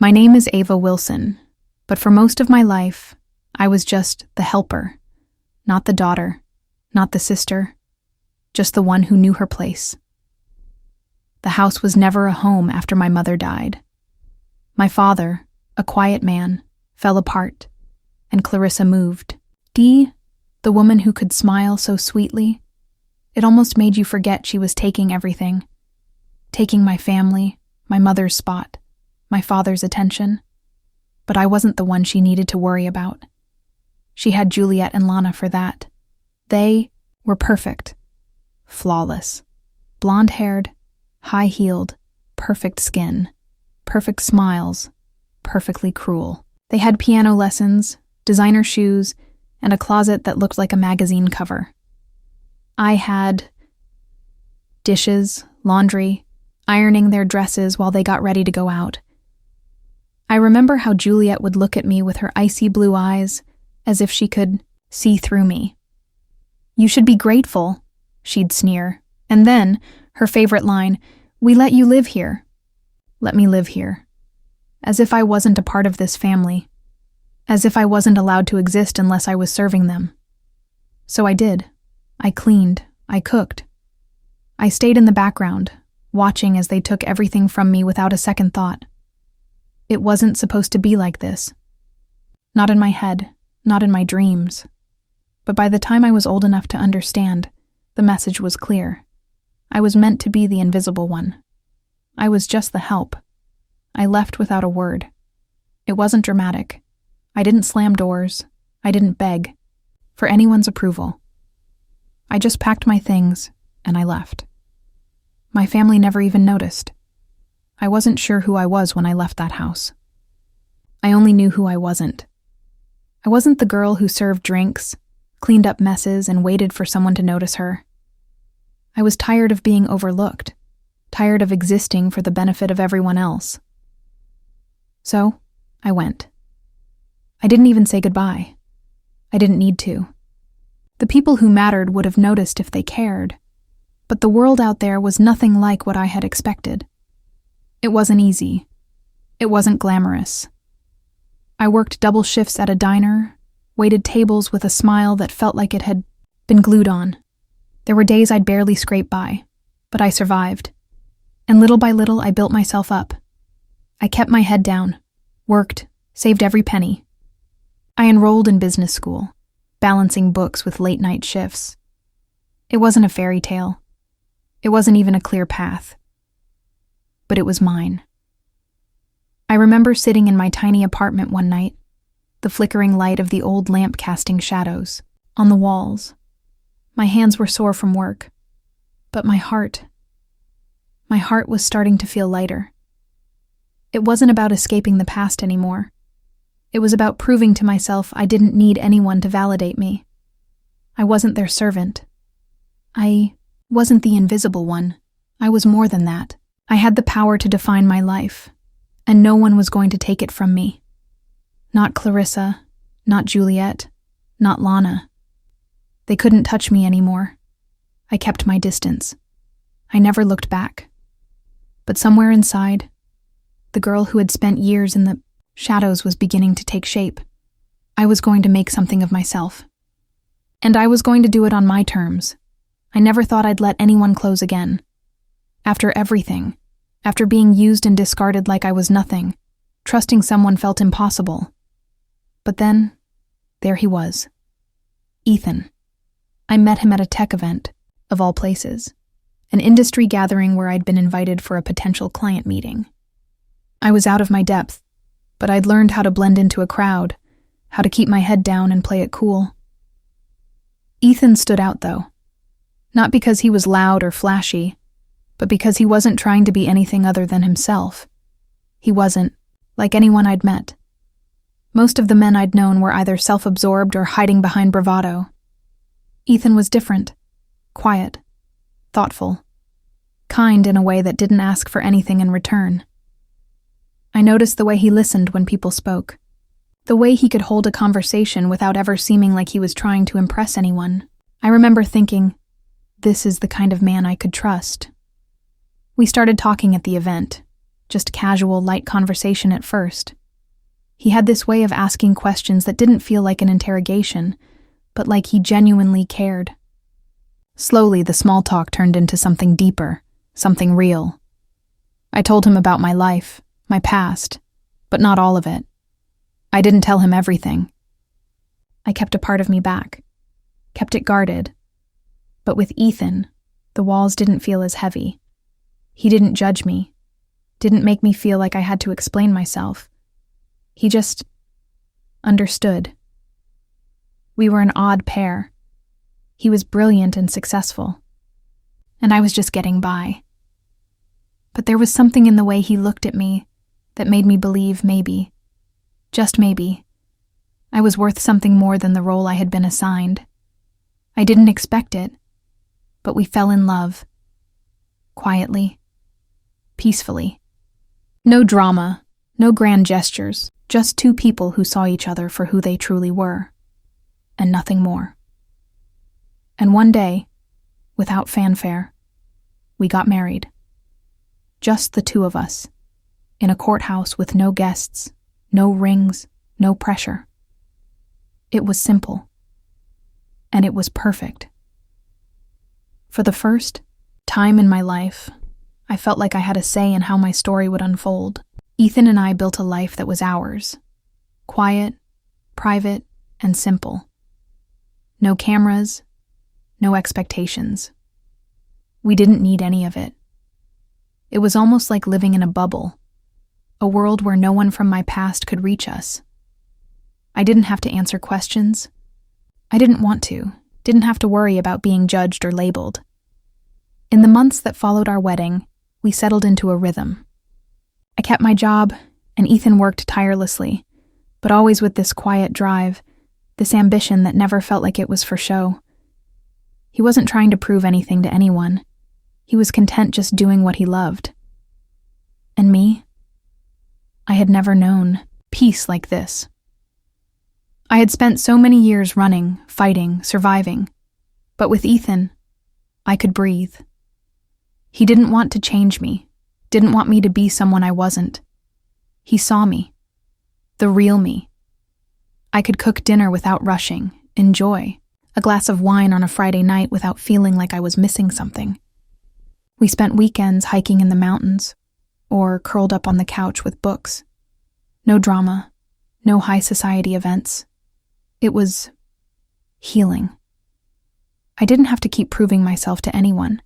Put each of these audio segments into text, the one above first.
My name is Ava Wilson, but for most of my life, I was just the helper, not the daughter, not the sister, just the one who knew her place. The house was never a home after my mother died. My father, a quiet man, fell apart, and Clarissa moved. Dee, the woman who could smile so sweetly, it almost made you forget she was taking everything. Taking my family, my mother's spot, my father's attention. But I wasn't the one she needed to worry about. She had Juliet and Lana for that. They were perfect. Flawless. Blonde-haired, high-heeled, perfect skin, perfect smiles, perfectly cruel. They had piano lessons, designer shoes, and a closet that looked like a magazine cover. I had dishes, laundry, ironing their dresses while they got ready to go out. I remember how Juliet would look at me with her icy blue eyes, as if she could see through me. "You should be grateful," she'd sneer. And then, her favorite line, "We let you live here." Let me live here. As if I wasn't a part of this family. As if I wasn't allowed to exist unless I was serving them. So I did. I cleaned. I cooked. I stayed in the background, watching as they took everything from me without a second thought. It wasn't supposed to be like this. Not in my head, not in my dreams. But by the time I was old enough to understand, the message was clear. I was meant to be the invisible one. I was just the help. I left without a word. It wasn't dramatic. I didn't slam doors. I didn't beg for anyone's approval. I just packed my things, and I left. My family never even noticed. I wasn't sure who I was when I left that house. I only knew who I wasn't. I wasn't the girl who served drinks, cleaned up messes, and waited for someone to notice her. I was tired of being overlooked, tired of existing for the benefit of everyone else. So, I went. I didn't even say goodbye. I didn't need to. The people who mattered would have noticed if they cared, but the world out there was nothing like what I had expected. It wasn't easy. It wasn't glamorous. I worked double shifts at a diner, waited tables with a smile that felt like it had been glued on. There were days I'd barely scrape by, but I survived. And little by little, I built myself up. I kept my head down, worked, saved every penny. I enrolled in business school, balancing books with late-night shifts. It wasn't a fairy tale. It wasn't even a clear path. But it was mine. I remember sitting in my tiny apartment one night, the flickering light of the old lamp casting shadows on the walls. My hands were sore from work, but my heart was starting to feel lighter. It wasn't about escaping the past anymore. It was about proving to myself I didn't need anyone to validate me. I wasn't their servant. I wasn't the invisible one. I was more than that. I had the power to define my life, and no one was going to take it from me. Not Clarissa, not Juliet, not Lana. They couldn't touch me anymore. I kept my distance. I never looked back. But somewhere inside, the girl who had spent years in the shadows was beginning to take shape. I was going to make something of myself. And I was going to do it on my terms. I never thought I'd let anyone close again. After everything, after being used and discarded like I was nothing, trusting someone felt impossible. But then, there he was. Ethan. I met him at a tech event, of all places, an industry gathering where I'd been invited for a potential client meeting. I was out of my depth, but I'd learned how to blend into a crowd, how to keep my head down and play it cool. Ethan stood out, though. Not because he was loud or flashy, but because he wasn't trying to be anything other than himself. He wasn't, like anyone I'd met. Most of the men I'd known were either self-absorbed or hiding behind bravado. Ethan was different, quiet, thoughtful, kind in a way that didn't ask for anything in return. I noticed the way he listened when people spoke, the way he could hold a conversation without ever seeming like he was trying to impress anyone. I remember thinking, this is the kind of man I could trust. We started talking at the event, just casual, light conversation at first. He had this way of asking questions that didn't feel like an interrogation, but like he genuinely cared. Slowly, the small talk turned into something deeper, something real. I told him about my life, my past, but not all of it. I didn't tell him everything. I kept a part of me back, kept it guarded. But with Ethan, the walls didn't feel as heavy. He didn't judge me, didn't make me feel like I had to explain myself. He just understood. We were an odd pair. He was brilliant and successful, and I was just getting by. But there was something in the way he looked at me that made me believe maybe, just maybe, I was worth something more than the role I had been assigned. I didn't expect it, but we fell in love. Quietly, peacefully. No drama, no grand gestures, just two people who saw each other for who they truly were, and nothing more. And one day, without fanfare, we got married. Just the two of us, in a courthouse with no guests, no rings, no pressure. It was simple, and it was perfect. For the first time in my life, I felt like I had a say in how my story would unfold. Ethan and I built a life that was ours. Quiet, private, and simple. No cameras, no expectations. We didn't need any of it. It was almost like living in a bubble, a world where no one from my past could reach us. I didn't have to answer questions. I didn't want to, didn't have to worry about being judged or labeled. In the months that followed our wedding, we settled into a rhythm. I kept my job, and Ethan worked tirelessly, but always with this quiet drive, this ambition that never felt like it was for show. He wasn't trying to prove anything to anyone. He was content just doing what he loved. And me? I had never known peace like this. I had spent so many years running, fighting, surviving, but with Ethan, I could breathe. He didn't want to change me, didn't want me to be someone I wasn't. He saw me, the real me. I could cook dinner without rushing, enjoy a glass of wine on a Friday night without feeling like I was missing something. We spent weekends hiking in the mountains, or curled up on the couch with books. No drama, no high society events. It was healing. I didn't have to keep proving myself to anyone,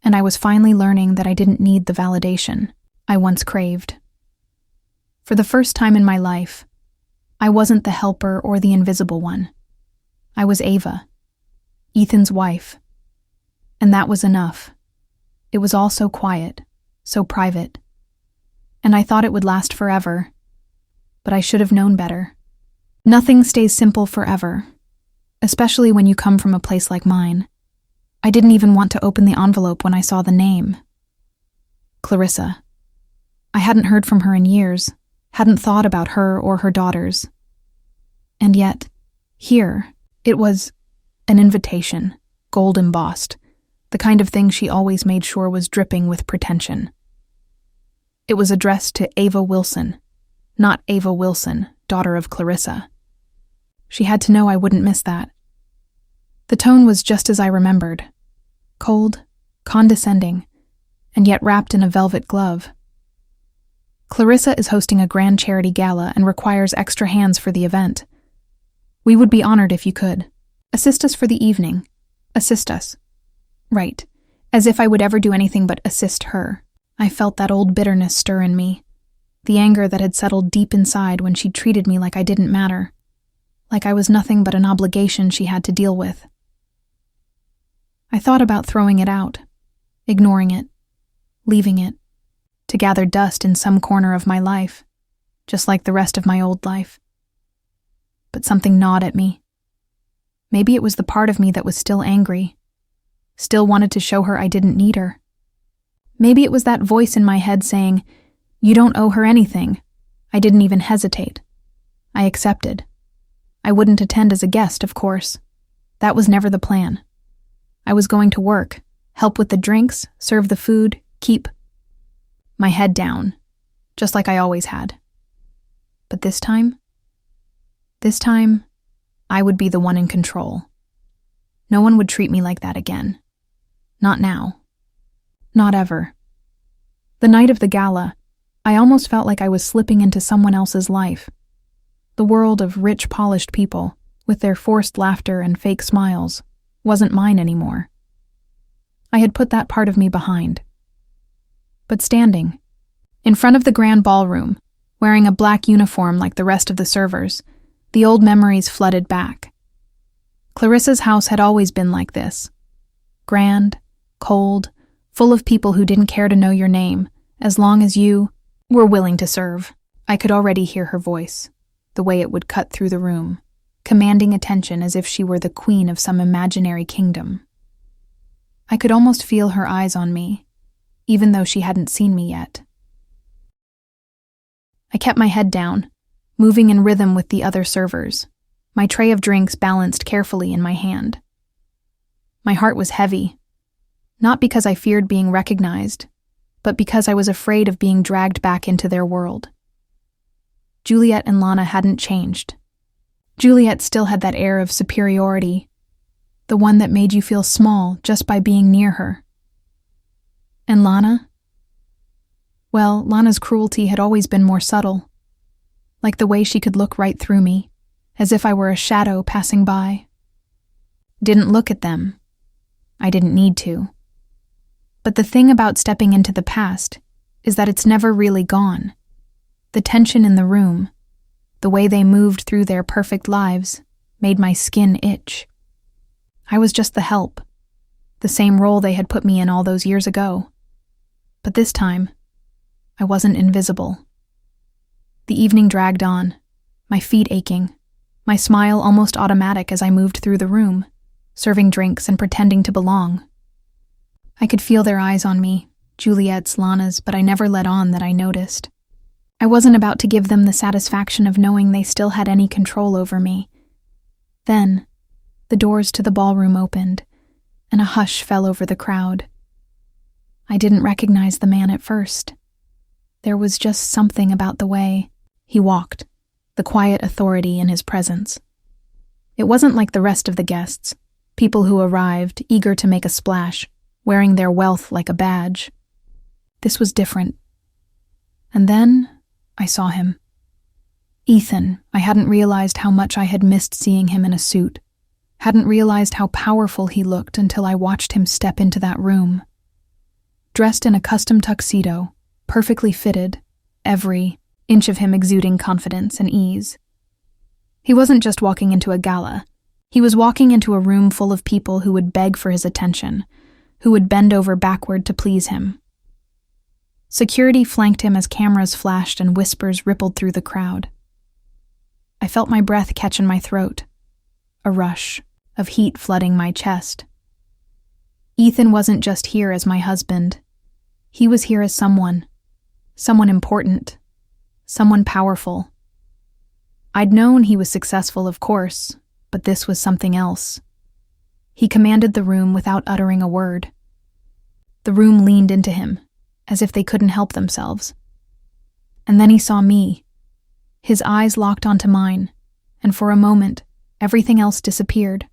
and I was finally learning that I didn't need the validation I once craved. For the first time in my life, I wasn't the helper or the invisible one. I was Ava, Ethan's wife, and that was enough. It was all so quiet, so private, and I thought it would last forever, but I should have known better. Nothing stays simple forever, especially when you come from a place like mine. I didn't even want to open the envelope when I saw the name. Clarissa. I hadn't heard from her in years, hadn't thought about her or her daughters. And yet, here, it was an invitation, gold embossed, the kind of thing she always made sure was dripping with pretension. It was addressed to Ava Wilson, not Ava Wilson, daughter of Clarissa. She had to know I wouldn't miss that. The tone was just as I remembered, cold, condescending, and yet wrapped in a velvet glove. Clarissa is hosting a grand charity gala and requires extra hands for the event. We would be honored if you could. Assist us for the evening. Assist us. Right, as if I would ever do anything but assist her. I felt that old bitterness stir in me, the anger that had settled deep inside when she treated me like I didn't matter, like I was nothing but an obligation she had to deal with. I thought about throwing it out, ignoring it, leaving it, to gather dust in some corner of my life, just like the rest of my old life. But something gnawed at me. Maybe it was the part of me that was still angry, still wanted to show her I didn't need her. Maybe it was that voice in my head saying, "You don't owe her anything." I didn't even hesitate. I accepted. I wouldn't attend as a guest, of course. That was never the plan. I was going to work, help with the drinks, serve the food, keep my head down, just like I always had. But this time, I would be the one in control. No one would treat me like that again. Not now. Not ever. The night of the gala, I almost felt like I was slipping into someone else's life. The world of rich, polished people, with their forced laughter and fake smiles, wasn't mine anymore. I had put that part of me behind. But standing, in front of the grand ballroom, wearing a black uniform like the rest of the servers, the old memories flooded back. Clarissa's house had always been like this. Grand, cold, full of people who didn't care to know your name, as long as you were willing to serve. I could already hear her voice, the way it would cut through the room, commanding attention as if she were the queen of some imaginary kingdom. I could almost feel her eyes on me, even though she hadn't seen me yet. I kept my head down, moving in rhythm with the other servers, my tray of drinks balanced carefully in my hand. My heart was heavy, not because I feared being recognized, but because I was afraid of being dragged back into their world. Juliet and Lana hadn't changed. Juliet still had that air of superiority, the one that made you feel small just by being near her. And Lana? Well, Lana's cruelty had always been more subtle, like the way she could look right through me, as if I were a shadow passing by. Didn't look at them. I didn't need to. But the thing about stepping into the past is that it's never really gone. The tension in the room, the way they moved through their perfect lives, made my skin itch. I was just the help, the same role they had put me in all those years ago. But this time, I wasn't invisible. The evening dragged on, my feet aching, my smile almost automatic as I moved through the room, serving drinks and pretending to belong. I could feel their eyes on me, Juliet's, Lana's, but I never let on that I noticed. I wasn't about to give them the satisfaction of knowing they still had any control over me. Then, the doors to the ballroom opened, and a hush fell over the crowd. I didn't recognize the man at first. There was just something about the way he walked, the quiet authority in his presence. It wasn't like the rest of the guests, people who arrived, eager to make a splash, wearing their wealth like a badge. This was different. And then I saw him. Ethan. I hadn't realized how much I had missed seeing him in a suit. Hadn't realized how powerful he looked until I watched him step into that room. Dressed in a custom tuxedo, perfectly fitted, every inch of him exuding confidence and ease. He wasn't just walking into a gala. He was walking into a room full of people who would beg for his attention, who would bend over backward to please him. Security flanked him as cameras flashed and whispers rippled through the crowd. I felt my breath catch in my throat, a rush of heat flooding my chest. Ethan wasn't just here as my husband. He was here as someone important, someone powerful. I'd known he was successful, of course, but this was something else. He commanded the room without uttering a word. The room leaned into him, as if they couldn't help themselves. And then he saw me. His eyes locked onto mine, and for a moment, everything else disappeared.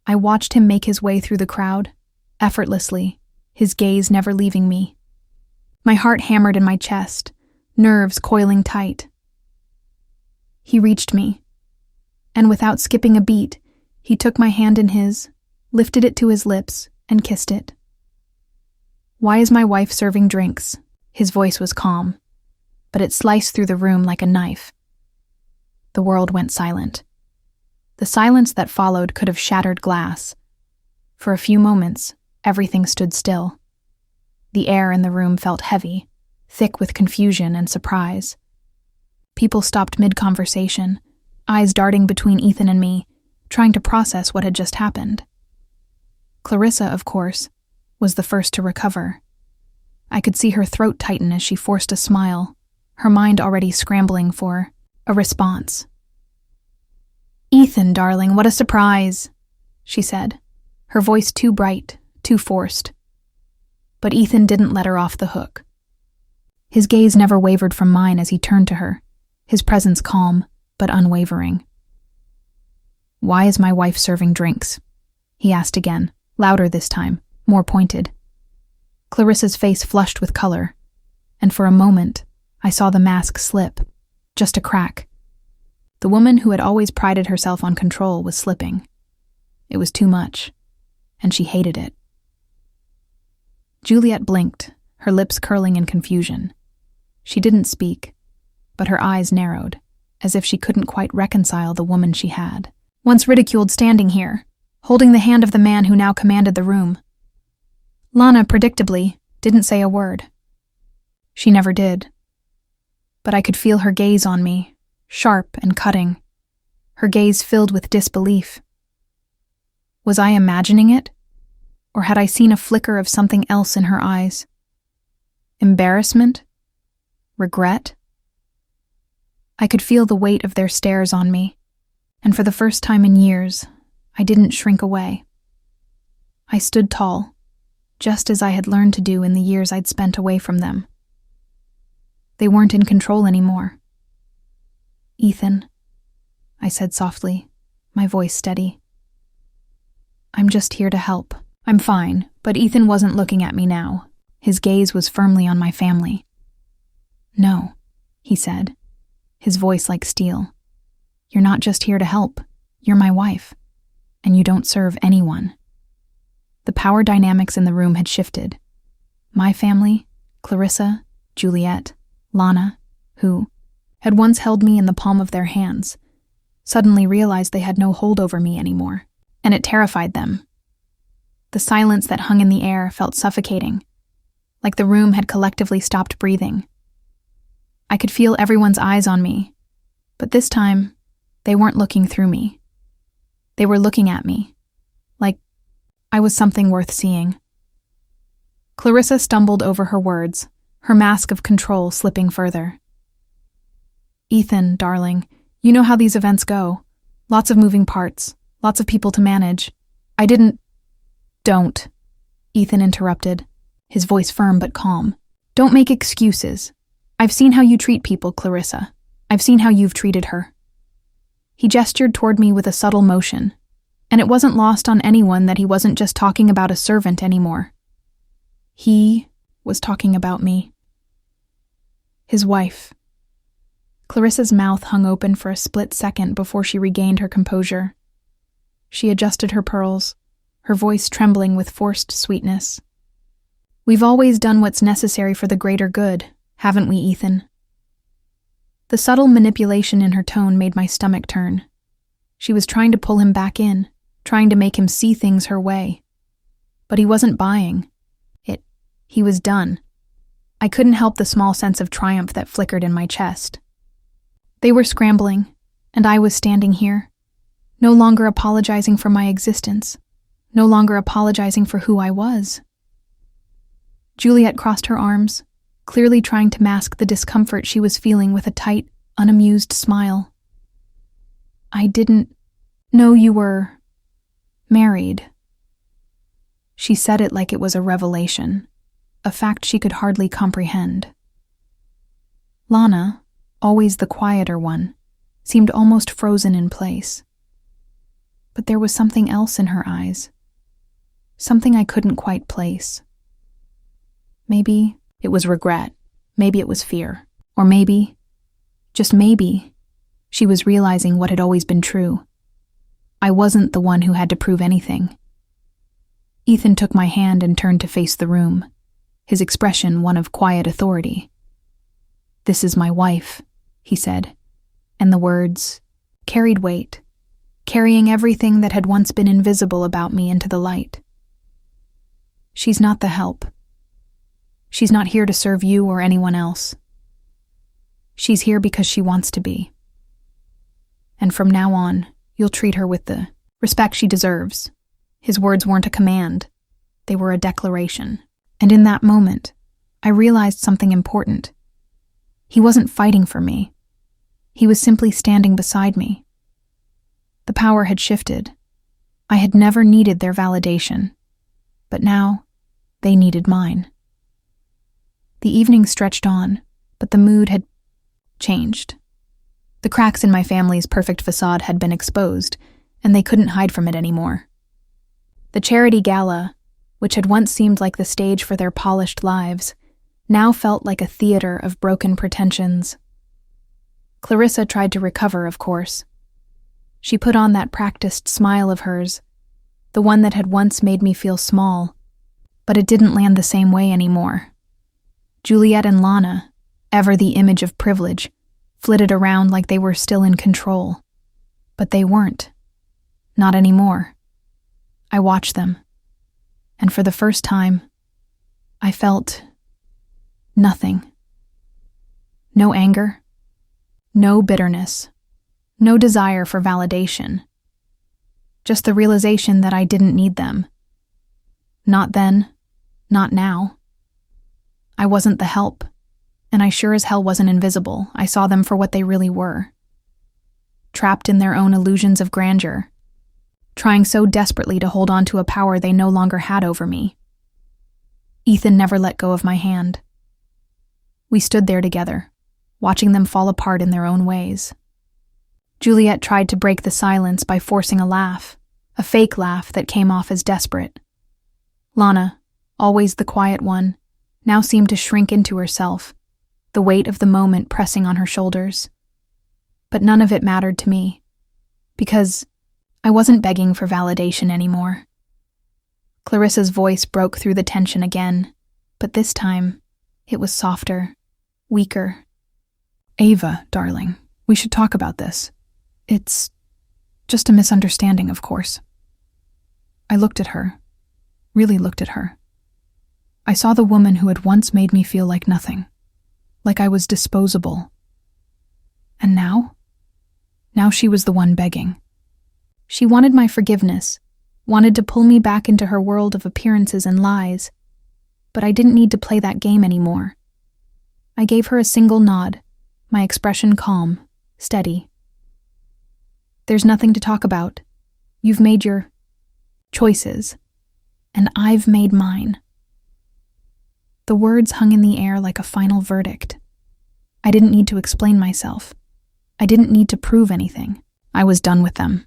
I watched him make his way through the crowd, effortlessly, his gaze never leaving me. My heart hammered in my chest, nerves coiling tight. He reached me, and without skipping a beat, he took my hand in his, lifted it to his lips, and kissed it. "Why is my wife serving drinks?" His voice was calm, but it sliced through the room like a knife. The world went silent. The silence that followed could have shattered glass. For a few moments, everything stood still. The air in the room felt heavy, thick with confusion and surprise. People stopped mid-conversation, eyes darting between Ethan and me, trying to process what had just happened. Clarissa, of course, was the first to recover. I could see her throat tighten as she forced a smile, her mind already scrambling for a response. "Ethan, darling, what a surprise," she said, her voice too bright, too forced. But Ethan didn't let her off the hook. His gaze never wavered from mine as he turned to her, his presence calm but unwavering. "Why is my wife serving drinks?" he asked again, louder this time, more pointed. Clarissa's face flushed with color, and for a moment I saw the mask slip, just a crack. The woman who had always prided herself on control was slipping. It was too much, and she hated it. Juliet blinked, her lips curling in confusion. She didn't speak, but her eyes narrowed, as if she couldn't quite reconcile the woman she had, once ridiculed, standing here, holding the hand of the man who now commanded the room. Lana, predictably, didn't say a word. She never did. But I could feel her gaze on me, sharp and cutting, her gaze filled with disbelief. Was I imagining it? Or had I seen a flicker of something else in her eyes? Embarrassment? Regret? I could feel the weight of their stares on me, and for the first time in years, I didn't shrink away. I stood tall, just as I had learned to do in the years I'd spent away from them. They weren't in control anymore. "Ethan," I said softly, my voice steady. "I'm just here to help. I'm fine," but Ethan wasn't looking at me now. His gaze was firmly on my family. "No," he said, his voice like steel. "You're not just here to help. You're my wife, and you don't serve anyone." The power dynamics in the room had shifted. My family, Clarissa, Juliet, Lana, who had once held me in the palm of their hands, suddenly realized they had no hold over me anymore, and it terrified them. The silence that hung in the air felt suffocating, like the room had collectively stopped breathing. I could feel everyone's eyes on me, but this time, they weren't looking through me. They were looking at me, like I was something worth seeing. Clarissa stumbled over her words, her mask of control slipping further. "Ethan, darling, you know how these events go. Lots of moving parts, lots of people to manage. I didn't—" "Don't," Ethan interrupted, his voice firm but calm. "Don't make excuses. I've seen how you treat people, Clarissa. I've seen how you've treated her." He gestured toward me with a subtle motion, and it wasn't lost on anyone that he wasn't just talking about a servant anymore. He was talking about me. His wife. Clarissa's mouth hung open for a split second before she regained her composure. She adjusted her pearls, her voice trembling with forced sweetness. "We've always done what's necessary for the greater good, haven't we, Ethan?" The subtle manipulation in her tone made my stomach turn. She was trying to pull him back in, trying to make him see things her way. But he wasn't buying. He was done. I couldn't help the small sense of triumph that flickered in my chest. They were scrambling, and I was standing here, no longer apologizing for my existence, no longer apologizing for who I was. Juliet crossed her arms, clearly trying to mask the discomfort she was feeling with a tight, unamused smile. "I didn't know you were married." She said it like it was a revelation, a fact she could hardly comprehend. Lana, always the quieter one, seemed almost frozen in place. But there was something else in her eyes, something I couldn't quite place. Maybe it was regret, maybe it was fear, or maybe, just maybe, she was realizing what had always been true. I wasn't the one who had to prove anything. Ethan took my hand and turned to face the room, his expression one of quiet authority. "This is my wife," he said, and the words carried weight, carrying everything that had once been invisible about me into the light. "She's not the help. She's not here to serve you or anyone else. She's here because she wants to be. And from now on, you'll treat her with the respect she deserves." His words weren't a command. They were a declaration. And in that moment, I realized something important. He wasn't fighting for me. He was simply standing beside me. The power had shifted. I had never needed their validation, but now they needed mine. The evening stretched on, but the mood had changed. The cracks in my family's perfect facade had been exposed, and they couldn't hide from it anymore. The charity gala, which had once seemed like the stage for their polished lives, now felt like a theater of broken pretensions. Clarissa tried to recover, of course. She put on that practiced smile of hers, the one that had once made me feel small, but it didn't land the same way anymore. Juliet and Lana, ever the image of privilege, flitted around like they were still in control. But they weren't. Not anymore. I watched them, and for the first time, I felt nothing. No anger, no bitterness, no desire for validation. Just the realization that I didn't need them. Not then, not now. I wasn't the help, and I sure as hell wasn't invisible. I saw them for what they really were. Trapped in their own illusions of grandeur, trying so desperately to hold on to a power they no longer had over me. Ethan never let go of my hand. We stood there together, watching them fall apart in their own ways. Juliet tried to break the silence by forcing a laugh, a fake laugh that came off as desperate. Lana, always the quiet one, now seemed to shrink into herself, the weight of the moment pressing on her shoulders. But none of it mattered to me, because I wasn't begging for validation anymore. Clarissa's voice broke through the tension again, but this time, it was softer, weaker. Ava, darling, we should talk about this. It's just a misunderstanding, of course. I looked at her, really looked at her. I saw the woman who had once made me feel like nothing, like I was disposable. And now? Now she was the one begging. She wanted my forgiveness, wanted to pull me back into her world of appearances and lies, but I didn't need to play that game anymore. I gave her a single nod, my expression calm, steady. There's nothing to talk about. You've made your choices, and I've made mine. The words hung in the air like a final verdict. I didn't need to explain myself. I didn't need to prove anything. I was done with them.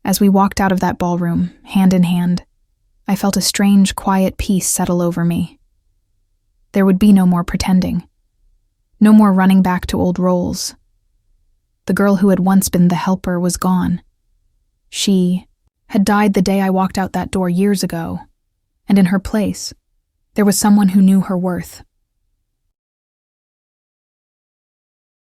As we walked out of that ballroom, hand in hand, I felt a strange, quiet peace settle over me. There would be no more pretending. No more running back to old roles. The girl who had once been the helper was gone. She had died the day I walked out that door years ago, and in her place, there was someone who knew her worth.